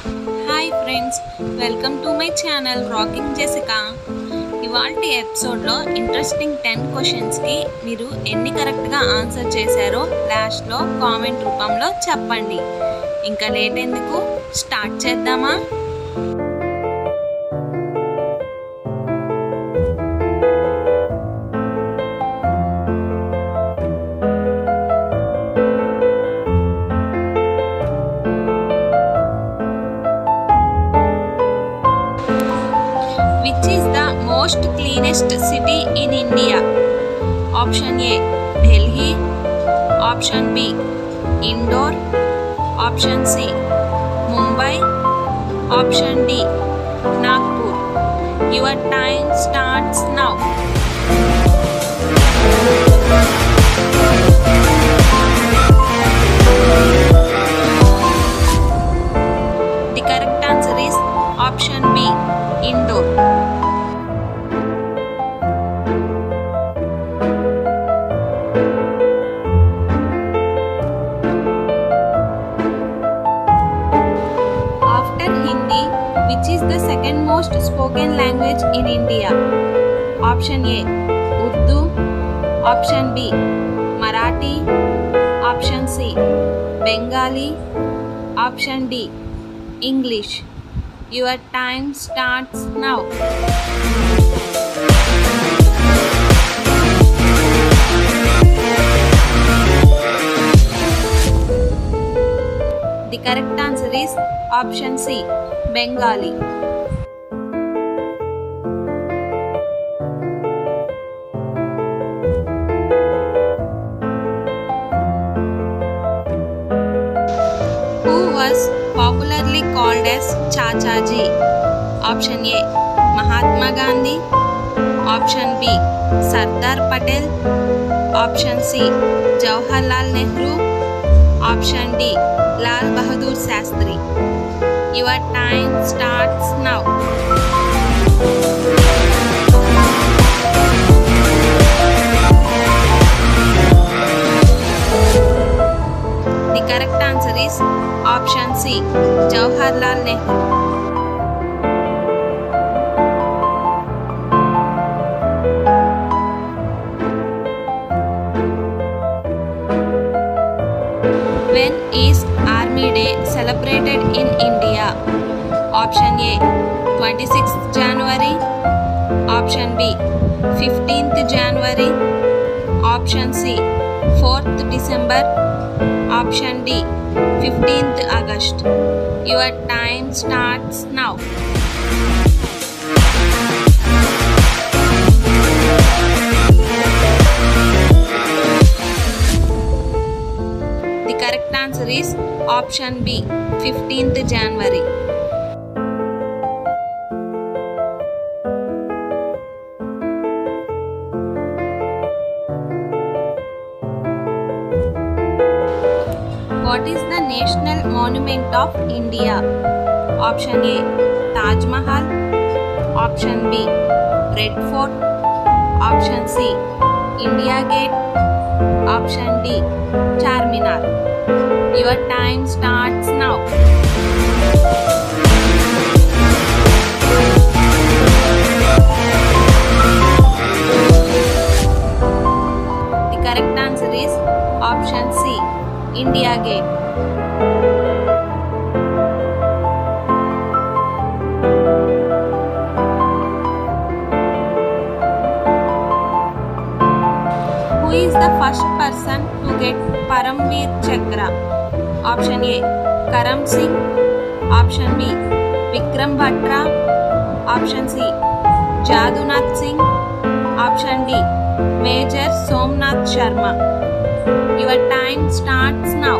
Hi friends, welcome to my channel rocking Jessica. ఇవాల్టి ఎపిసోడ్లో interesting 10 క్వశ్చన్స్కి మీరు ఎన్ని కరెక్ట్గా ఆన్సర్ చేశారో లాస్ట్లో కామెంట్ రూపంలో చెప్పండి. ఇంకా లేట్ ఎందుకు, స్టార్ట్ చేద్దామా? Which is the most cleanest city in India? Option A, Delhi. Option B, Indore. Option C, Mumbai. Option D, Nagpur. Your time starts now. The correct answer is option B, Indore. After Hindi, which is the second most spoken language in India? Option A, Urdu. Option B, Marathi. Option C, Bengali. Option D, English. Your time starts now. The correct answer is option C, Bengali. Who was popularly called as Chachaji? Option A, Mahatma Gandhi. Option B, Sardar Patel. Option C, Jawaharlal Nehru. Option D, Lal Bahadur Shastri. Your time starts now. The correct answer is option C, Jawaharlal Nehru. When is Army Day celebrated in India? Option A, 26th January. Option B, 15th January. Option C, 4th December. Option D, 15th August. Your time starts now. The correct answer is option B, 15th January. What is the national monument of India? Option A, Taj Mahal. Option B, Red Fort. Option C, India Gate. Option D, Charminar. Your time starts now. The correct answer is option C, India Gate. Who is the first person to get Paramveer Chakra? Option A, Karam Singh. Option B, Vikram Batra. Option C, Jadunath Singh. Option D, Major Somnath Sharma. Your time starts now.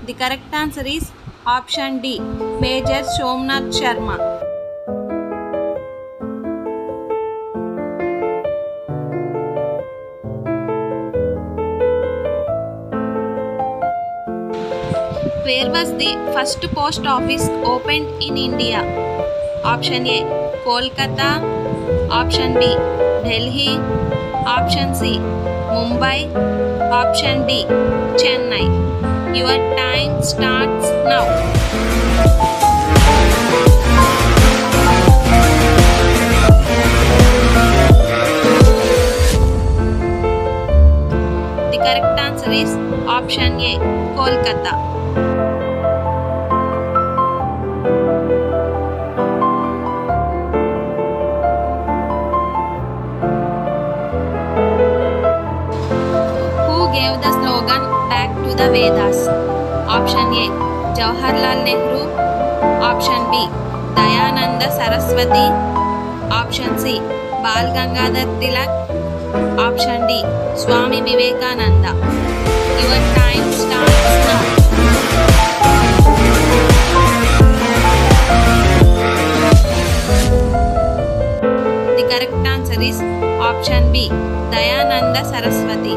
The correct answer is option D, Major Somnath Sharma. Where was the first post office opened in India? Option A, Kolkata. Option B, Delhi. Option C, Mumbai. Option D, Chennai. Your time starts now. The correct answer is option A, Kolkata. Who gave the slogan "Back to the Vedas"? Option A, Jawaharlal Nehru. Option B, Dayananda Saraswati. Option C, Bal Gangadhar Tilak. Option D, Swami Vivekananda. Your time starts now. The correct answer is option B, Dayananda Saraswati.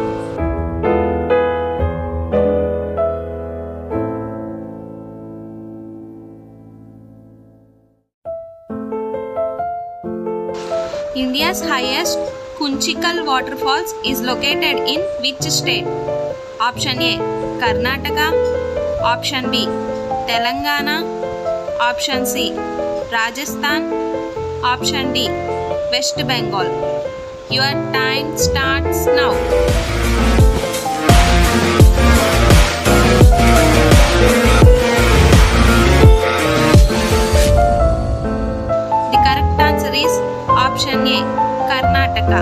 India's highest Kunchikal waterfalls is located in which state? Option A, Karnataka. Option B, Telangana. Option C, Rajasthan. Option D, West Bengal. Your time starts now. The correct answer is option A, Karnataka.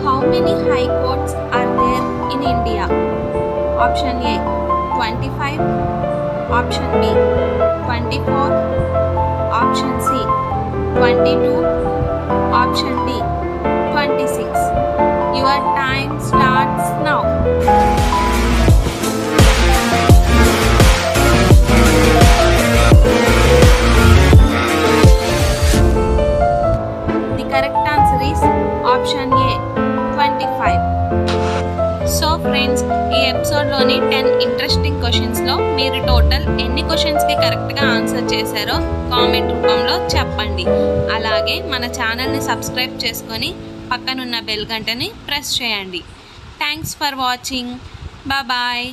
How many high courts are there in India? Option A, 25. Option B, 24. Option C, 22. Option D, 26. Your time starts now. The correct answer is option A, 25. So friends, ఈ ఎపిసోడ్లోని 10 interesting క్వశ్చన్స్లో మీరు total ఎన్ని క్వశ్చన్స్కి కరెక్ట్గా answer చేశారో comment రూపంలో చెప్పండి. అలాగే మన ఛానల్ని సబ్స్క్రైబ్ చేసుకొని పక్కనున్న బెల్ గంటని ప్రెస్ చేయండి. Thanks for watching. బాయ్.